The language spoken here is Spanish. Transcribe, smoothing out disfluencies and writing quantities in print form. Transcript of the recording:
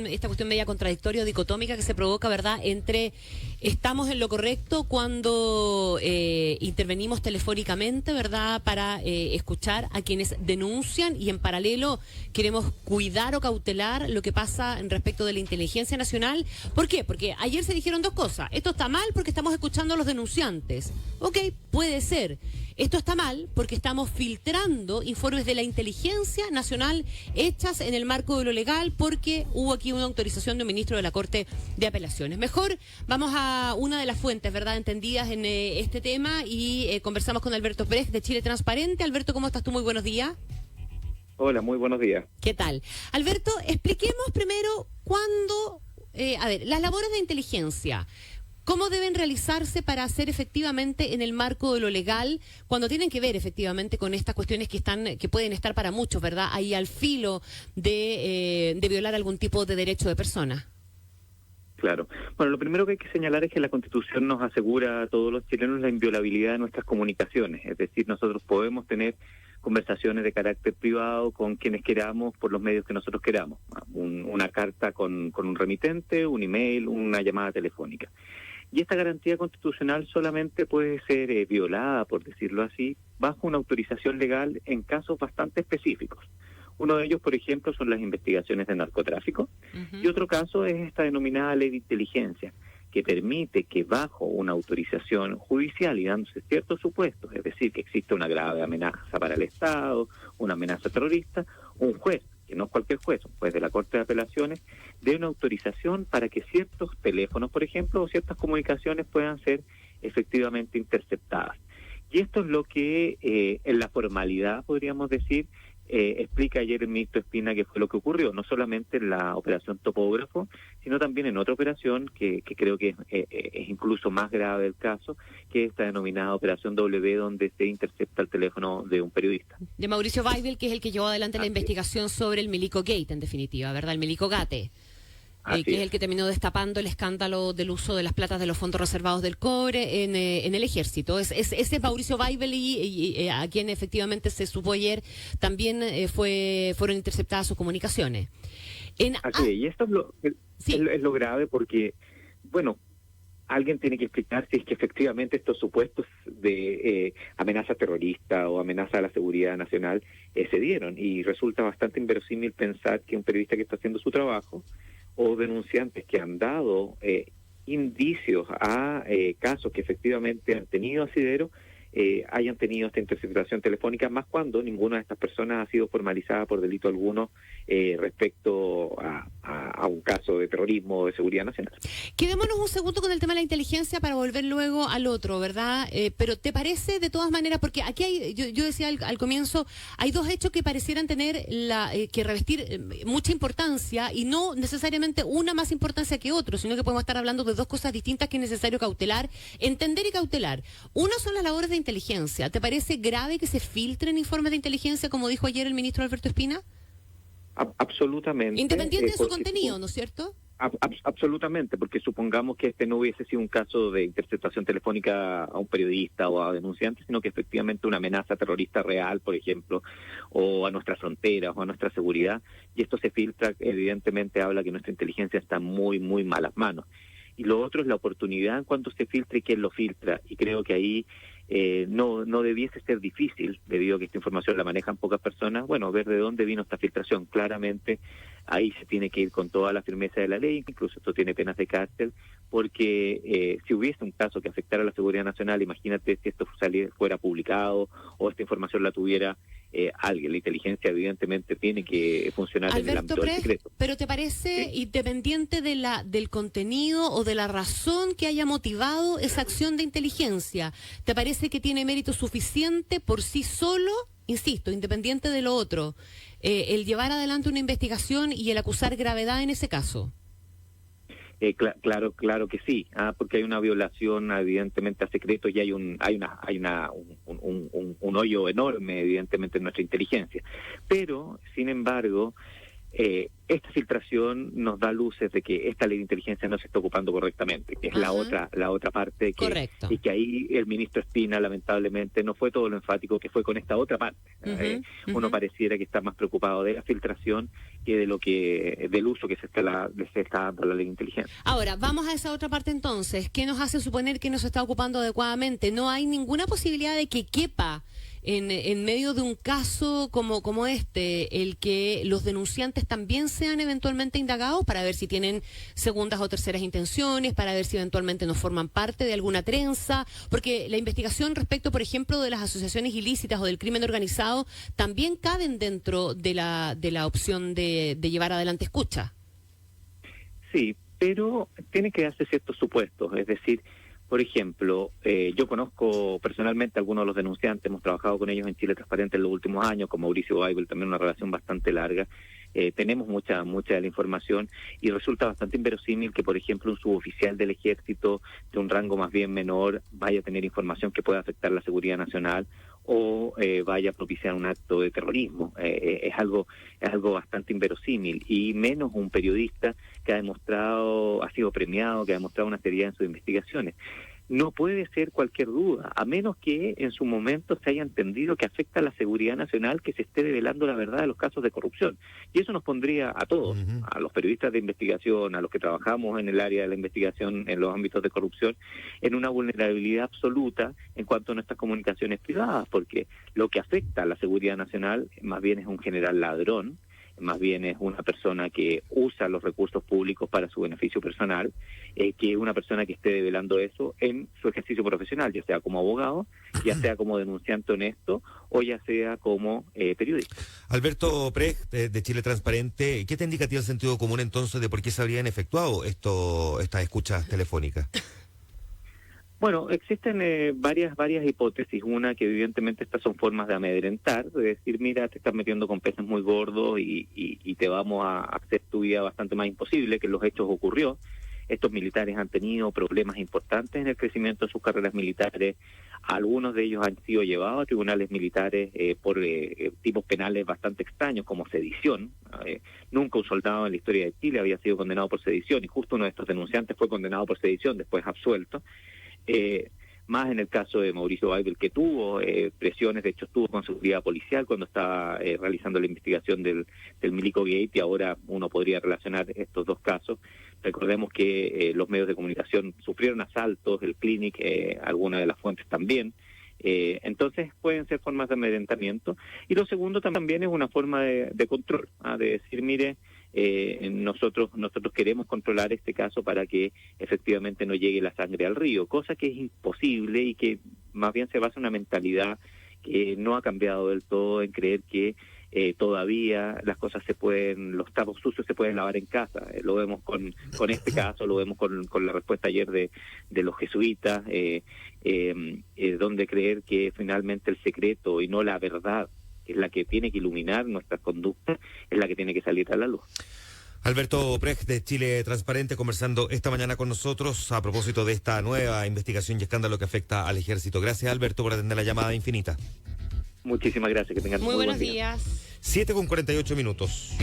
esta cuestión media contradictoria o dicotómica que se provoca, ¿verdad?, entre estamos en lo correcto cuando intervenimos telefónicamente, ¿verdad?, para escuchar a quienes denuncian, y en paralelo queremos cuidar o cautelar lo que pasa respecto de la inteligencia nacional. ¿Por qué? Porque ayer se dijeron dos cosas. Esto está mal porque estamos escuchando a los denunciantes. Ok, puede ser. Esto está mal porque estamos filtrando informes de la inteligencia nacional hechas en el marco de lo legal, porque hubo aquí una autorización de un ministro de la Corte de Apelaciones. Mejor vamos a una de las fuentes, ¿verdad?, entendidas en este tema, y conversamos con Alberto Pérez de Chile Transparente. Alberto, ¿cómo estás tú? Muy buenos días. Hola, muy buenos días. ¿Qué tal? Alberto, expliquemos primero cuándo, las labores de inteligencia, ¿cómo deben realizarse para hacer efectivamente en el marco de lo legal, cuando tienen que ver efectivamente con estas cuestiones que pueden estar para muchos, ¿verdad?, ahí al filo de violar algún tipo de derecho de persona? Claro. Bueno, lo primero que hay que señalar es que la Constitución nos asegura a todos los chilenos la inviolabilidad de nuestras comunicaciones. Es decir, nosotros podemos tener conversaciones de carácter privado con quienes queramos por los medios que nosotros queramos. Una carta con un remitente, un email, una llamada telefónica. Y esta garantía constitucional solamente puede ser violada, por decirlo así, bajo una autorización legal en casos bastante específicos. Uno de ellos, por ejemplo, son las investigaciones de narcotráfico, y otro caso es esta denominada ley de inteligencia, que permite que bajo una autorización judicial y dándose ciertos supuestos, es decir, que existe una grave amenaza para el Estado, una amenaza terrorista, un juez, que no es cualquier juez, un juez de la Corte de Apelaciones, dé una autorización para que ciertos teléfonos, por ejemplo, o ciertas comunicaciones puedan ser efectivamente interceptadas. Y esto es lo que en la formalidad, podríamos decir, explica ayer el ministro Espina que fue lo que ocurrió, no solamente en la operación Topógrafo, sino también en otra operación que creo que es incluso más grave el caso, que es esta denominada operación W, donde se intercepta el teléfono de un periodista. De Mauricio Weibel, que es el que llevó adelante la investigación sobre el Milico Gate, en definitiva, ¿verdad? El Milico Gate. Que es el que terminó destapando el escándalo del uso de las platas de los fondos reservados del cobre en el ejército. Ese es Mauricio Weibel, y a quien efectivamente se supo ayer también fueron interceptadas sus comunicaciones. Y esto es lo grave porque, bueno, alguien tiene que explicar si es que efectivamente estos supuestos de amenaza terrorista o amenaza a la seguridad nacional se dieron, y resulta bastante inverosímil pensar que un periodista que está haciendo su trabajo o denunciantes que han dado indicios a casos que efectivamente han tenido asidero, hayan tenido esta interceptación telefónica, más cuando ninguna de estas personas ha sido formalizada por delito alguno respecto a un caso de terrorismo o de seguridad nacional. Quedémonos un segundo con el tema de la inteligencia para volver luego al otro, ¿verdad? Pero ¿te parece de todas maneras? Porque aquí hay, yo decía al comienzo, hay dos hechos que parecieran tener que revestir mucha importancia, y no necesariamente una más importancia que otro, sino que podemos estar hablando de dos cosas distintas que es necesario cautelar, entender y cautelar. Una son las labores de inteligencia. ¿Te parece grave que se filtren informes de inteligencia, como dijo ayer el ministro Alberto Espina? Absolutamente. Independiente de su contenido, ¿no es cierto? Absolutamente, porque supongamos que este no hubiese sido un caso de interceptación telefónica a un periodista o a denunciantes, sino que efectivamente una amenaza terrorista real, por ejemplo, o a nuestras fronteras o a nuestra seguridad, y esto se filtra, evidentemente habla que nuestra inteligencia está en muy, muy malas manos. Y lo otro es la oportunidad en cuanto se filtra y quién lo filtra, y creo que ahí no debiese ser difícil, debido a que esta información la manejan pocas personas, bueno, ver de dónde vino esta filtración. Claramente ahí se tiene que ir con toda la firmeza de la ley, incluso esto tiene penas de cárcel, porque si hubiese un caso que afectara a la seguridad nacional, imagínate si esto fuera publicado o esta información la tuviera alguien. La inteligencia evidentemente tiene que funcionar Alberto, en el ámbito del secreto. Pero ¿te parece, ¿sí?, independiente del contenido o de la razón que haya motivado esa acción de inteligencia, ¿te parece que tiene mérito suficiente por sí solo, insisto, independiente de lo otro, el llevar adelante una investigación y el acusar gravedad en ese caso? Claro que sí, porque hay una violación evidentemente a secretos, y hay un hoyo enorme evidentemente en nuestra inteligencia. Pero, sin embargo, esta filtración nos da luces de que esta ley de inteligencia no se está ocupando correctamente, que es la otra parte, Correcto. y que ahí el ministro Espina lamentablemente no fue todo lo enfático que fue con esta otra parte. Uno pareciera que está más preocupado de la filtración que del uso que se está dando a la ley de inteligencia. Ahora, vamos a esa otra parte entonces. ¿Qué nos hace suponer que no se está ocupando adecuadamente? No hay ninguna posibilidad de que quepa en medio de un caso como este, el que los denunciantes también sean eventualmente indagados para ver si tienen segundas o terceras intenciones, para ver si eventualmente no forman parte de alguna trenza, porque la investigación respecto, por ejemplo, de las asociaciones ilícitas o del crimen organizado también caben dentro de la opción de llevar adelante escucha. Sí, pero tiene que darse ciertos supuestos, es decir, por ejemplo, yo conozco personalmente a algunos de los denunciantes, hemos trabajado con ellos en Chile Transparente en los últimos años, con Mauricio Weibel, también una relación bastante larga. Tenemos mucha de la información y resulta bastante inverosímil que, por ejemplo, un suboficial del ejército de un rango más bien menor vaya a tener información que pueda afectar la seguridad nacional o vaya a propiciar un acto de terrorismo. Es algo bastante inverosímil, y menos un periodista que ha sido premiado, que ha demostrado una seriedad en sus investigaciones. No puede ser cualquier duda, a menos que en su momento se haya entendido que afecta a la seguridad nacional que se esté develando la verdad de los casos de corrupción. Y eso nos pondría a todos, a los periodistas de investigación, a los que trabajamos en el área de la investigación en los ámbitos de corrupción, en una vulnerabilidad absoluta en cuanto a nuestras comunicaciones privadas, porque lo que afecta a la seguridad nacional más bien es un general ladrón, más bien es una persona que usa los recursos públicos para su beneficio personal, que una persona que esté develando eso en su ejercicio profesional, ya sea como abogado, ya sea como denunciante honesto o ya sea como periodista. Alberto Precht, de Chile Transparente, ¿qué te indica a ti el sentido común entonces de por qué se habrían efectuado estas escuchas telefónicas? Bueno, existen varias hipótesis. Una, que evidentemente estas son formas de amedrentar, de decir, mira, te estás metiendo con peces muy gordos y te vamos a hacer tu vida bastante más imposible, que en los hechos ocurrió. Estos militares han tenido problemas importantes en el crecimiento de sus carreras militares. Algunos de ellos han sido llevados a tribunales militares por tipos penales bastante extraños, como sedición. Nunca un soldado en la historia de Chile había sido condenado por sedición, y justo uno de estos denunciantes fue condenado por sedición, después absuelto. Más en el caso de Mauricio Weibel, que tuvo presiones, de hecho estuvo con seguridad policial cuando estaba realizando la investigación del Milico Gate, y ahora uno podría relacionar estos dos casos. Recordemos que los medios de comunicación sufrieron asaltos, el Clinic, algunas de las fuentes también. Entonces pueden ser formas de amedrentamiento. Y lo segundo también es una forma de control, de decir, mire, nosotros queremos controlar este caso para que efectivamente no llegue la sangre al río, cosa que es imposible y que más bien se basa en una mentalidad que no ha cambiado del todo, en creer que todavía las cosas los trapos sucios se pueden lavar en casa. Lo vemos con este caso, lo vemos con la respuesta ayer de los jesuitas, donde creer que finalmente el secreto y no la verdad, que es la que tiene que iluminar nuestras conductas, es la que tiene que salir a la luz. Alberto Precht, de Chile Transparente, conversando esta mañana con nosotros a propósito de esta nueva investigación y escándalo que afecta al ejército. Gracias, Alberto, por atender la llamada infinita. Muchísimas gracias, que tengan muy buenos buen día. días. 7:48 minutos.